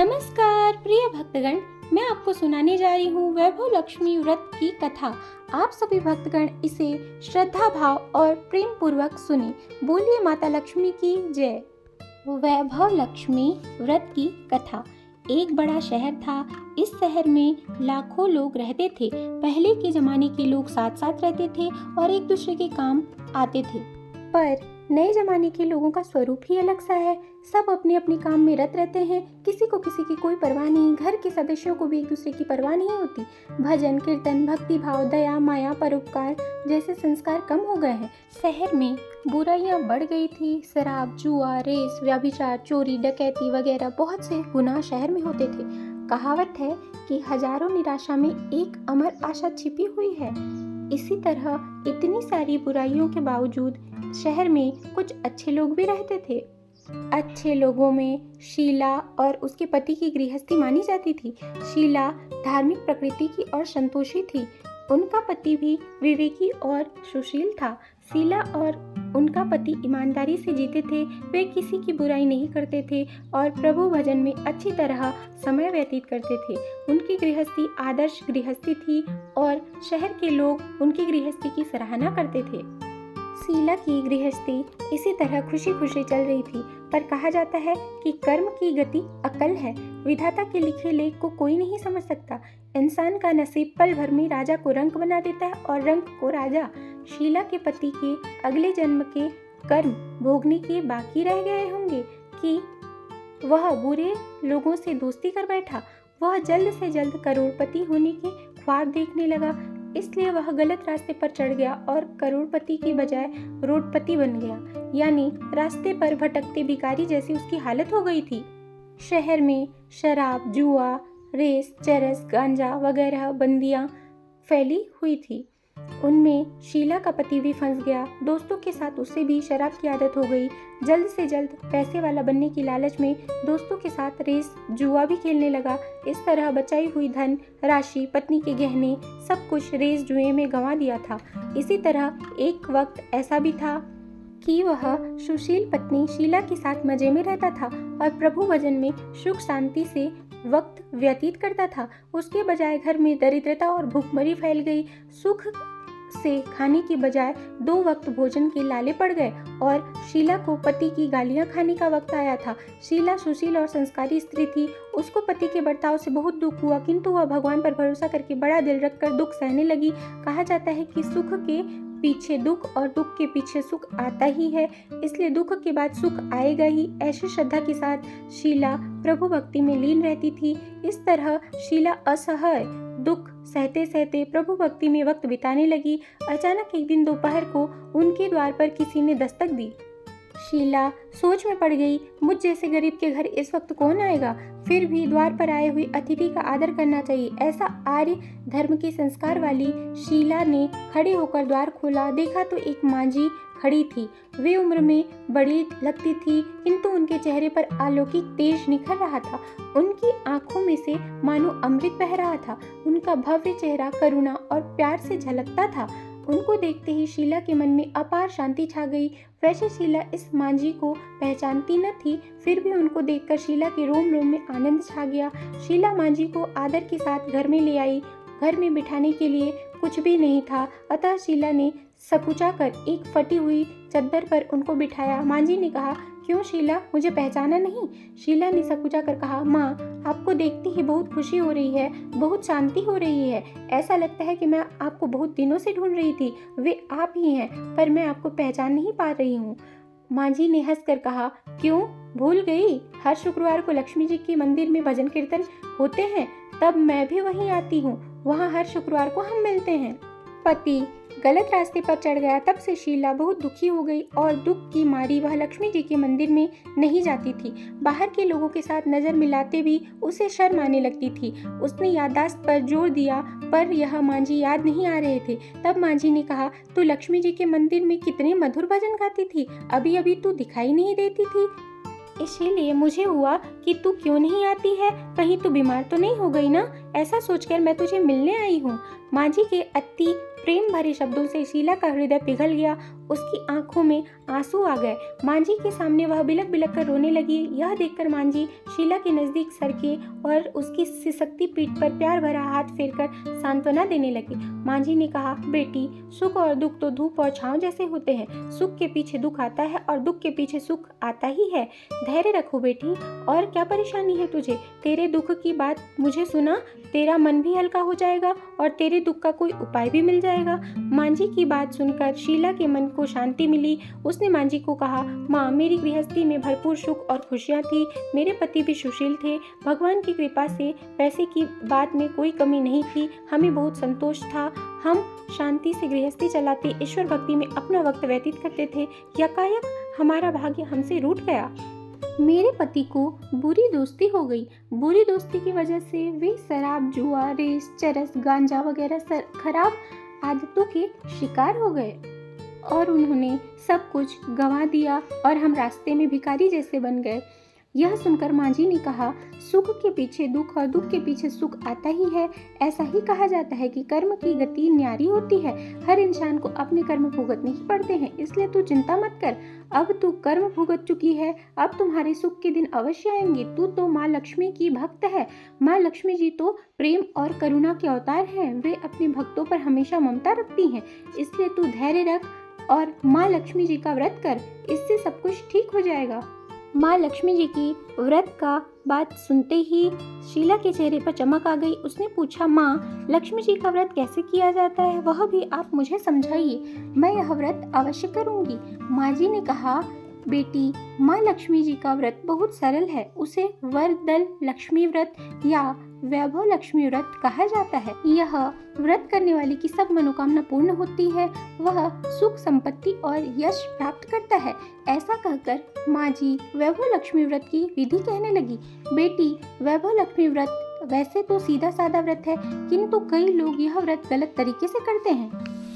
नमस्कार प्रिय भक्तगण, मैं आपको सुनाने जा रही हूँ वैभव लक्ष्मी व्रत की कथा। आप सभी भक्तगण इसे श्रद्धा भाव और प्रेम पूर्वक सुने। बोलिए माता लक्ष्मी की जय। वैभव लक्ष्मी व्रत की कथा। एक बड़ा शहर था। इस शहर में लाखों लोग रहते थे। पहले के जमाने के लोग साथ साथ रहते थे और एक दूसरे के काम आते थे, पर नए जमाने के लोगों का स्वरूप ही अलग सा है। सब अपने अपने काम में रत रहते हैं। किसी को किसी की कोई परवाह नहीं। घर के सदस्यों को भी एक दूसरे की परवाह नहीं होती। भजन कीर्तन, भक्ति भाव, दया, माया, परोपकार जैसे संस्कार कम हो गए हैं। शहर में बुराइयां बढ़ गई थी। शराब, जुआ, रेस, व्यभिचार, चोरी, डकैती वगैरह बहुत से गुनाह शहर में होते थे। कहावत है कि हजारों निराशा में एक अमर आशा छिपी हुई है। इसी तरह इतनी सारी बुराइयों के बावजूद शहर में कुछ अच्छे लोग भी रहते थे। अच्छे लोगों में शीला और उसके पति की गृहस्थी मानी जाती थी। शीला धार्मिक प्रकृति की और संतोषी थी। उनका पति भी विवेकी और सुशील था। शीला और उनका पति ईमानदारी से जीते थे। वे किसी की बुराई नहीं करते थे और प्रभु भजन में अच्छी तरह समय व्यतीत करते थे। उनकी गृहस्थी आदर्श गृहस्थी थी और शहर के लोग उनकी गृहस्थी की सराहना करते थे। शीला की गृहस्थी इसी तरह खुशी खुशी चल रही थी, पर कहा जाता है कि कर्म की गति अकल है। विधाता के लिखे लेख को कोई नहीं समझ सकता। इंसान का नसीब पल भर में राजा को रंक बना देता है और रंक को राजा। शीला के पति के अगले जन्म के कर्म भोगने के बाकी रह गए होंगे कि वह बुरे लोगों से दोस्ती कर बैठा। वह जल्द से जल्द करोड़पति होने के ख्वाब देखने लगा, इसलिए वह गलत रास्ते पर चढ़ गया और करोड़पति की बजाय रोडपति बन गया, यानी रास्ते पर भटकते भिखारी जैसी उसकी हालत हो गई थी। शहर में शराब, जुआ, रेस, चरस, गांजा वगैरह बंदियां फैली हुई थी। उनमें शीला का पति भी फंस गया। दोस्तों के साथ उसे भी शराब की आदत हो गई। जल्द से जल्द पैसे वाला बनने की लालच में दोस्तों के साथ रेस, जुआ भी खेलने लगा। इस तरह बचाई हुई धन राशि, पत्नी के गहने, सब कुछ रेस जुए में गंवा दिया था। इसी तरह एक वक्त ऐसा भी था कि वह सुशील पत्नी शीला के साथ मजे में रहता था और प्रभु भजन में सुख शांति से वक्त व्यतीत करता था। उसके बजाय घर में दरिद्रता और भूखमरी फैल गई। सुख से खाने की बजाय 2 वक्त भोजन के लाले पड़ गए और शीला को पति की गालियां खाने का वक्त आया था। शीला सुशील और संस्कारी स्त्री थी। उसको पति के बर्ताव से बहुत दुख हुआ, किंतु वह भगवान पर भरोसा करके बड़ा दिल रखकर दुख सहने लगी। कहा जाता है कि सुख के पीछे दुख और दुख के पीछे सुख आता ही है, इसलिए दुख के बाद सुख आएगा ही। ऐसी श्रद्धा के साथ शीला प्रभु भक्ति में लीन रहती थी। इस तरह शीला असह्य दुख सहते सहते प्रभु भक्ति में वक्त बिताने लगी। अचानक एक दिन दोपहर को उनके द्वार पर किसी ने दस्तक दी। शीला सोच में पड़ गई, मुझ जैसे गरीब के घर इस वक्त कौन आएगा? फिर भी द्वार पर आए हुए अतिथि का आदर करना चाहिए, ऐसा आर्य धर्म के संस्कार वाली शीला ने खड़े होकर द्वार खोला। देखा तो एक मांझी खड़ी थी। वे उम्र में बड़ी लगती थी, किंतु उनके चेहरे पर अलौकिक तेज निखर रहा था। उनकी आंखों में से मानो अमृत बह रहा था। उनका भव्य चेहरा करुणा और प्यार से झलकता था। उनको देखते ही शीला के मन में अपार शांति छा गई। वैसे शीला इस मांझी को पहचानती न थी, फिर भी उनको देखकर शीला के रोम रोम में आनंद छा गया। शीला मांझी को आदर के साथ घर में ले आई। घर में बिठाने के लिए कुछ भी नहीं था, अतः शीला ने सकुचा कर एक फटी हुई चद्दर पर उनको बिठाया। मांझी ने कहा, क्यों शीला, मुझे पहचाना नहीं? शीला ने सकुचा कर कहा, माँ, आपको देखते ही बहुत खुशी हो रही है, बहुत शांति हो रही है। ऐसा लगता है कि मैं आपको बहुत दिनों से ढूंढ रही थी। वे आप ही हैं, पर मैं आपको पहचान नहीं पा रही हूँ। मांझी ने हंसकर कहा, क्यों भूल गई? हर शुक्रवार को लक्ष्मी जी के मंदिर में भजन कीर्तन होते हैं, तब मैं भी वहीं आती हूँ। वहाँ हर शुक्रवार को हम मिलते हैं। पति गलत रास्ते पर चढ़ गया। तब से शीला बहुत दुखी हो गई और दुख की मारी वह लक्ष्मी जी के मंदिर में नहीं जाती थी। बाहर के लोगों के साथ नजर मिलाते भी उसे शर्म आने लगती थी। उसने याददाश्त पर जोर दिया, पर यह मांझी याद नहीं आ रहे थे। तब मांझी ने कहा, तू लक्ष्मी जी के मंदिर में कितने मधुर भजन गाती थी, अभी अभी तू दिखाई नहीं देती थी, इसीलिए मुझे हुआ कि तू क्यों नहीं आती है। कहीं तू बीमार तो नहीं हो गई ना? ऐसा सोचकर मैं तुझे मिलने आई हूँ। माँ जी के अति प्रेम भरे शब्दों से शीला का हृदय पिघल गया। उसकी आंखों में आंसू आ गए। माँ जी के सामने वह बिलक बिलक कर रोने लगी। यह देखकर माँ जी शीला के नजदीक सरके और उसकी सिसकती पीठ पर प्यार भरा हाथ फेरकर सांत्वना देने लगे। माँ जी ने कहा, बेटी, सुख और दुख तो धूप और छांव जैसे होते हैं। सुख के पीछे दुख आता है और दुख के पीछे सुख आता ही है। धैर्य रखो बेटी। और क्या परेशानी है तुझे? तेरे दुख की बात मुझे सुना, तेरा मन भी हल्का हो जाएगा और तेरे दुख का कोई उपाय भी मिल जाएगा। माँ जी की बात सुनकर शीला के मन को शांति मिली। उसने माँ जी को कहा, माँ, मेरी गृहस्थी में भरपूर सुख और खुशियाँ थी। मेरे पति भी सुशील थे। भगवान की कृपा से पैसे की बात में कोई कमी नहीं थी। हमें बहुत संतोष था। हम शांति से गृहस्थी चलाते, ईश्वर भक्ति में अपना वक्त व्यतीत करते थे। यकायक हमारा भाग्य हमसे रूठ गया। मेरे पति को बुरी दोस्ती हो गई। बुरी दोस्ती की वजह से वे शराब, जुआ, रेस, चरस, गांजा वगैरह खराब आदतों के शिकार हो गए और उन्होंने सब कुछ गंवा दिया और हम रास्ते में भिखारी जैसे बन गए। यह सुनकर माँ जी ने कहा, सुख के पीछे दुख और दुख के पीछे सुख आता ही है। ऐसा ही कहा जाता है कि कर्म की गति न्यारी होती है। हर इंसान को अपने कर्म भुगतने ही पड़ते हैं, इसलिए तू चिंता मत कर। अब तू कर्म भुगत चुकी है, अब तुम्हारे सुख के दिन अवश्य आएंगे। तू तो माँ लक्ष्मी की भक्त है। माँ लक्ष्मी जी तो प्रेम और करुणा के अवतार हैं। वे अपने भक्तों पर हमेशा ममता रखती हैं। इसलिए तू धैर्य रख और माँ लक्ष्मी जी का व्रत कर, इससे सब कुछ ठीक हो जाएगा। माँ लक्ष्मी जी की व्रत का बात सुनते ही शीला के चेहरे पर चमक आ गई। उसने पूछा, माँ, लक्ष्मी जी का व्रत कैसे किया जाता है, वह भी आप मुझे समझाइए। मैं यह व्रत अवश्य करूँगी। माँ जी ने कहा, बेटी, माँ लक्ष्मी जी का व्रत बहुत सरल है। उसे वरदल लक्ष्मी व्रत या वैभव लक्ष्मी व्रत कहा जाता है। यह व्रत करने वाले की सब मनोकामना पूर्ण होती है। वह सुख, संपत्ति और यश प्राप्त करता है। ऐसा कहकर माँ जी वैभव लक्ष्मी व्रत की विधि कहने लगी। बेटी, वैभव लक्ष्मी व्रत वैसे तो सीधा साधा व्रत है, किंतु कई लोग यह व्रत गलत तरीके से करते हैं,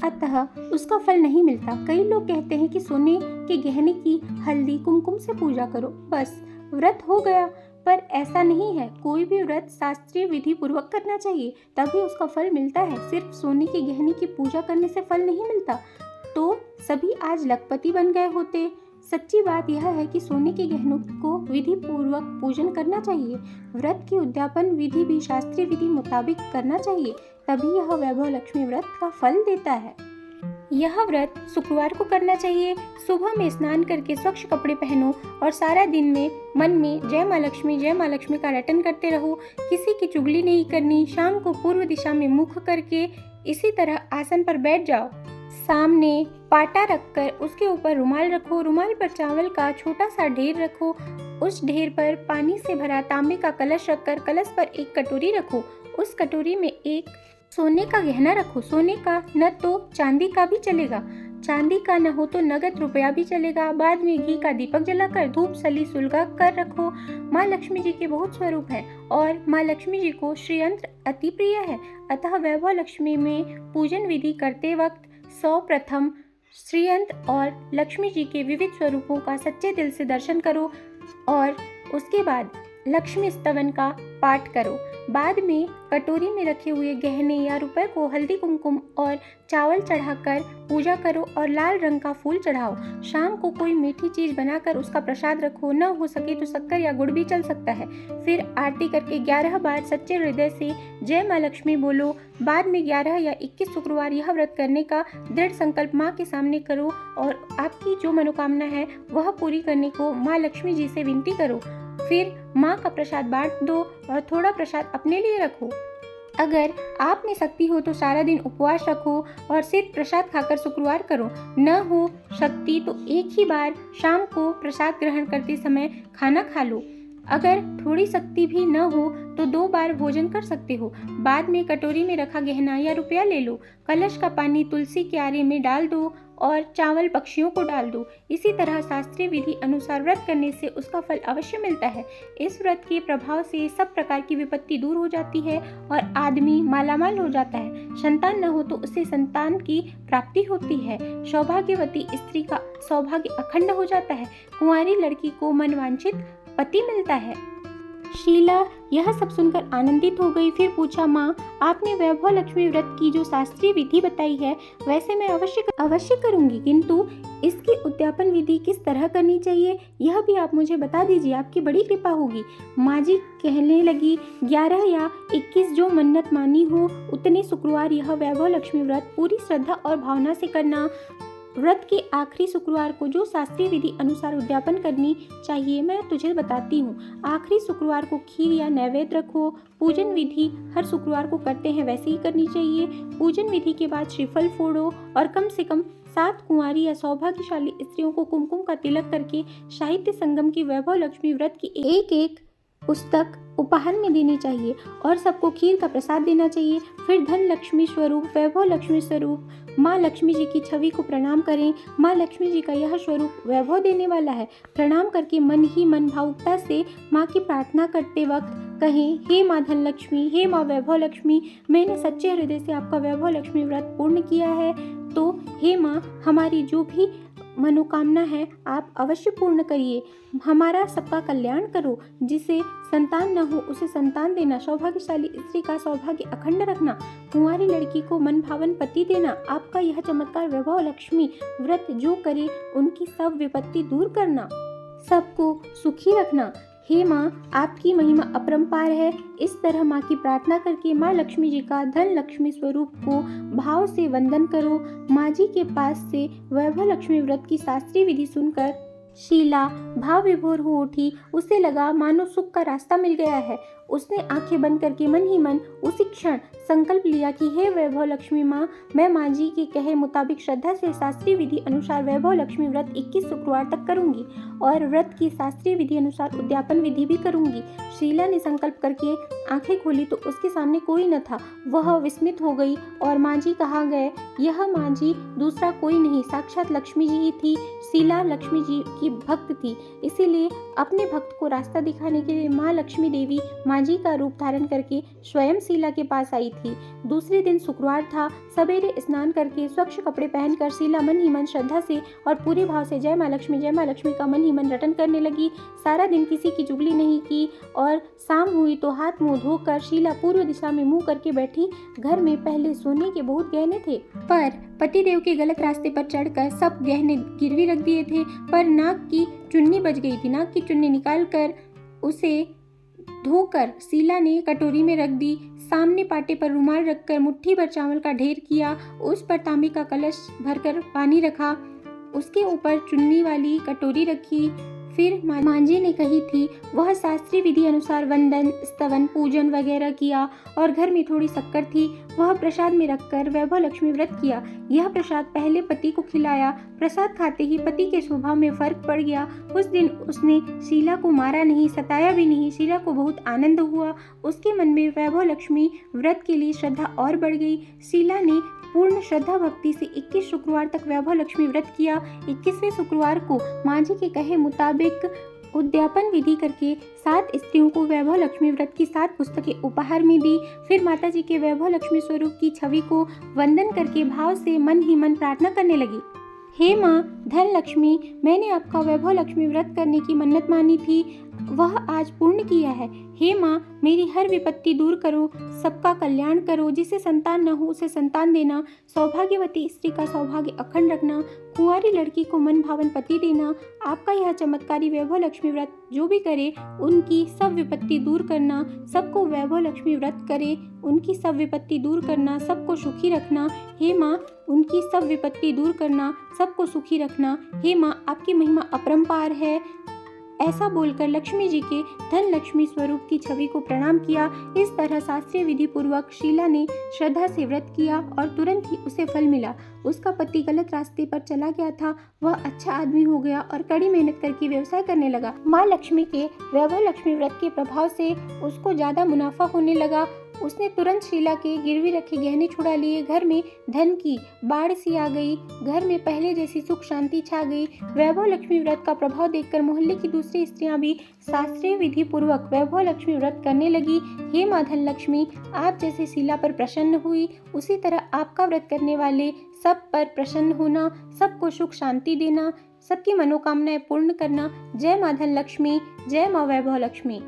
अतः उसका फल नहीं मिलता। कई लोग कहते हैं कि सोने के गहने की हल्दी कुमकुम से पूजा करो, बस व्रत हो गया। पर ऐसा नहीं है। कोई भी व्रत शास्त्रीय विधि पूर्वक करना चाहिए, तभी उसका फल मिलता है। सिर्फ सोने के गहने की पूजा करने से फल नहीं मिलता तो सभी आज लखपति बन गए होते। सच्ची बात यह है कि सोने के गहनों को विधि पूर्वक पूजन करना चाहिए। व्रत की उद्यापन विधि भी शास्त्रीय विधि मुताबिक करना चाहिए, तभी यह वैभव लक्ष्मी व्रत का फल देता है। यह व्रत शुक्रवार को करना चाहिए। सुबह में स्नान करके स्वच्छ कपड़े पहनो और सारा दिन में मन में जय माँ लक्ष्मी का रटन करते रहो। किसी की चुगली नहीं करनी। शाम को पूर्व दिशा में मुख करके इसी तरह आसन पर बैठ जाओ। सामने पाटा रखकर उसके ऊपर रुमाल रखो। रुमाल पर चावल का छोटा सा ढेर रखो। उस ढेर पर पानी से भरा तांबे का कलश रखकर कलश पर एक कटोरी रखो। उस कटोरी में एक सोने का गहना रखो। सोने का न तो चांदी का भी चलेगा, चांदी का न हो तो नगद रुपया भी चलेगा। बाद में घी का दीपक जलाकर धूप सली सुलगा कर रखो। माँ लक्ष्मी जी के बहुत स्वरूप हैं और माँ लक्ष्मी जी को श्रीयंत्र अति प्रिय है, अतः वैभव लक्ष्मी में पूजन विधि करते वक्त सर्वप्रथम श्रीयंत्र और लक्ष्मी जी के विविध स्वरूपों का सच्चे दिल से दर्शन करो और उसके बाद लक्ष्मी स्तवन का पाठ करो। बाद में कटोरी में रखे हुए गहने या रुपए को हल्दी कुमकुम और चावल चढ़ाकर पूजा करो और लाल रंग का फूल चढ़ाओ। शाम को कोई मीठी चीज बनाकर उसका प्रसाद रखो। न हो सके तो शक्कर या गुड़ भी चल सकता है। फिर आरती करके 11 बार सच्चे हृदय से जय माँ लक्ष्मी बोलो। बाद में 11 या 21 शुक्रवार यह व्रत करने का दृढ़ संकल्प माँ के सामने करो और आपकी जो मनोकामना है वह पूरी करने को माँ लक्ष्मी जी से विनती करो। फिर माँ का प्रसाद बांट दो और थोड़ा प्रसाद अपने लिए रखो। अगर आप में शक्ति हो तो सारा दिन उपवास रखो और सिर्फ प्रसाद खाकर शुक्रवार करो। न हो शक्ति तो एक ही बार शाम को प्रसाद ग्रहण करते समय खाना खा लो। अगर थोड़ी शक्ति भी न हो तो 2 बार भोजन कर सकते हो। बाद में कटोरी में रखा गहना या रुपया ले लो। कलश का पानी तुलसी क्यारे में डाल दो और चावल पक्षियों को डाल दो। इसी तरह शास्त्रीय विधि अनुसार व्रत करने से उसका फल अवश्य मिलता है। इस व्रत के प्रभाव से सब प्रकार की विपत्ति दूर हो जाती है और आदमी मालामाल हो जाता है। संतान न हो तो उसे संतान की प्राप्ति होती है। सौभाग्यवती स्त्री का सौभाग्य अखंड हो जाता है। कुंवारी लड़की को मनवांछित पति मिलता है। शीला यह सब सुनकर आनंदित हो गई। फिर पूछा, माँ, आपने वैभव लक्ष्मी व्रत की जो शास्त्रीय विधि बताई है वैसे मैं अवश्य करूंगी, किंतु इसकी उद्यापन विधि किस तरह करनी चाहिए यह भी आप मुझे बता दीजिए, आपकी बड़ी कृपा होगी। माँ जी कहने लगी, 11 या 21 जो मन्नत मानी हो उतने शुक्रवार यह वैभव लक्ष्मी व्रत पूरी श्रद्धा और भावना से करना। व्रत के आखिरी शुक्रवार को जो शास्त्रीय विधि अनुसार उद्यापन करनी चाहिए मैं तुझे बताती हूँ। आखिरी शुक्रवार को खीर या नैवेद्य रखो। पूजन विधि हर शुक्रवार को करते हैं वैसे ही करनी चाहिए। पूजन विधि के बाद श्रीफल फोड़ो और कम से कम 7 कुंवारी या सौभाग्यशाली स्त्रियों को कुमकुम का तिलक करके साहित्य संगम की वैभव लक्ष्मी व्रत की एक पुस्तक उपहार में देनी चाहिए और सबको खीर का प्रसाद देना चाहिए। फिर धन लक्ष्मी स्वरूप, वैभव लक्ष्मी स्वरूप माँ लक्ष्मी जी की छवि को प्रणाम करें। माँ लक्ष्मी जी का यह स्वरूप वैभव देने वाला है। प्रणाम करके मन ही मन भावुकता से माँ की प्रार्थना करते वक्त कहें, हे माँ धन लक्ष्मी, हे माँ वैभव लक्ष्मी, मैंने सच्चे हृदय से आपका वैभव लक्ष्मी व्रत पूर्ण किया है, तो हे माँ हमारी जो भी मनोकामना है आप अवश्य पूर्ण करिए। हमारा सबका कल्याण करो। जिसे संतान न हो उसे संतान देना, सौभाग्यशाली स्त्री का सौभाग्य अखंड रखना, कुंवारी लड़की को मन भावन पति देना। आपका यह चमत्कार वैभव लक्ष्मी व्रत जो करे उनकी सब विपत्ति दूर करना, सबको सुखी रखना। हे माँ, आपकी महिमा अपरंपार है। इस तरह माँ की प्रार्थना करके माँ लक्ष्मी जी का धन लक्ष्मी स्वरूप को भाव से वंदन करो। माँ जी के पास से वैभव लक्ष्मी व्रत की शास्त्रीय विधि सुनकर शीला भाव विभोर हो उठी। उसे लगा मानो सुख का रास्ता मिल गया है। उसने आंखें बंद करके मन ही मन उसी क्षण संकल्प लिया कि हे वैभव लक्ष्मी माँ, मैं माँ जी के कहे मुताबिक श्रद्धा से शास्त्रीय विधि अनुसार वैभव लक्ष्मी व्रत 21 शुक्रवार तक करूंगी और व्रत की शास्त्रीय विधि अनुसार उद्यापन विधि भी करूंगी। शीला ने संकल्प करके आंखें खोली तो उसके सामने कोई न था। वह विस्मित हो गई और माँ जी कहाँ गए। यह माँ जी दूसरा कोई नहीं, साक्षात लक्ष्मी जी ही थी। शीला लक्ष्मी जी की भक्त थी, इसीलिए अपने भक्त को रास्ता दिखाने के लिए माँ लक्ष्मी देवी माँ जी का रूप धारण करके स्वयं शीला के पास आई थी। दूसरे दिन शुक्रवार था। सवेरे स्नान करके स्वच्छ कपड़े पहनकर शीला मन ही मन श्रद्धा से और पूरे भाव से जय माँ लक्ष्मी का मन ही मन रटन करने लगी। सारा दिन किसी की चुगली नहीं की और शाम हुई तो हाथ मुंह धोकर शीला पूर्व दिशा में मुंह करके बैठी। घर में पहले सोने के बहुत गहने थे, पर पतिदेव के गलत रास्ते पर चढ़कर सब गहने गिरवी रख दिए थे। पर नाक की चुन्नी बच गई थी। नाक की चुन्नी निकालकर उसे धोकर शीला ने कटोरी में रख दी। सामने पाटे पर रुमाल रखकर मुट्ठी भर चावल का ढेर किया। उस पर तांबे का कलश भरकर पानी रखा। उसके ऊपर चुन्नी वाली कटोरी रखी। फिर माँ जी ने कही थी वह शास्त्रीय विधि अनुसार वंदन, स्तवन, पूजन वगैरह किया और घर में थोड़ी शक्कर थी, वह प्रसाद में रखकर वैभव लक्ष्मी व्रत किया। यह प्रसाद पहले पति को खिलाया। प्रसाद खाते ही पति के स्वभाव में फर्क पड़ गया। उस दिन उसने शीला को मारा नहीं, सताया भी नहीं। शीला को बहुत आनंद हुआ। उसके मन में वैभव लक्ष्मी व्रत के लिए श्रद्धा और बढ़ गई। शीला ने पूर्ण श्रद्धा भक्ति से 21 शुक्रवार तक वैभव लक्ष्मी व्रत किया। 21वें शुक्रवार को माँ जी के कहे मुताबिक उद्यापन विधि करके 7 स्त्रियों को वैभव लक्ष्मी व्रत की 7 पुस्तकें उपहार में दी। फिर माता जी के वैभव लक्ष्मी स्वरूप की छवि को वंदन करके भाव से मन ही मन प्रार्थना करने लगी। हे माँ धन लक्ष्मी, मैंने आपका वैभव लक्ष्मी व्रत करने की मन्नत मानी थी, वह आज पूर्ण किया है। हे माँ, मेरी हर विपत्ति दूर करो, सबका कल्याण करो। जिसे संतान न हो उसे संतान देना, सौभाग्यवती स्त्री का सौभाग्य अखंड रखना, कुंवारी लड़की को मन भावन पति देना। आपका यह चमत्कारी वैभव लक्ष्मी व्रत जो भी करे उनकी सब विपत्ति दूर करना, सबको वैभव लक्ष्मी व्रत करे उनकी सब विपत्ति दूर करना, सबको सुखी रखना। हे माँ, उनकी सब विपत्ति दूर करना, सबको सुखी रखना। हे माँ, आपकी महिमा अपरंपार है। ऐसा बोलकर लक्ष्मी जी के धन लक्ष्मी स्वरूप की छवि को प्रणाम किया। इस तरह शास्त्रीय विधि पूर्वक शीला ने श्रद्धा से व्रत किया और तुरंत ही उसे फल मिला। उसका पति गलत रास्ते पर चला गया था, वह अच्छा आदमी हो गया और कड़ी मेहनत करके व्यवसाय करने लगा। माँ लक्ष्मी के वैभव लक्ष्मी व्रत के प्रभाव से उसको ज्यादा मुनाफा होने लगा। उसने तुरंत शीला के गिरवी रखे गहने छुड़ा लिए। घर में धन की बाढ़ सी आ गई। घर में पहले जैसी सुख शांति छा गई। वैभव लक्ष्मी व्रत का प्रभाव देखकर मोहल्ले की दूसरी स्त्रियां भी शास्त्रीय विधि पूर्वक वैभव लक्ष्मी व्रत करने लगी। हे माँ धन लक्ष्मी, आप जैसे शीला पर प्रसन्न हुई उसी तरह आपका व्रत करने वाले सब पर प्रसन्न होना, सबको सुख शांति देना, सबकी मनोकामनाएं पूर्ण करना। जय माँ धन लक्ष्मी, जय माँ वैभव लक्ष्मी।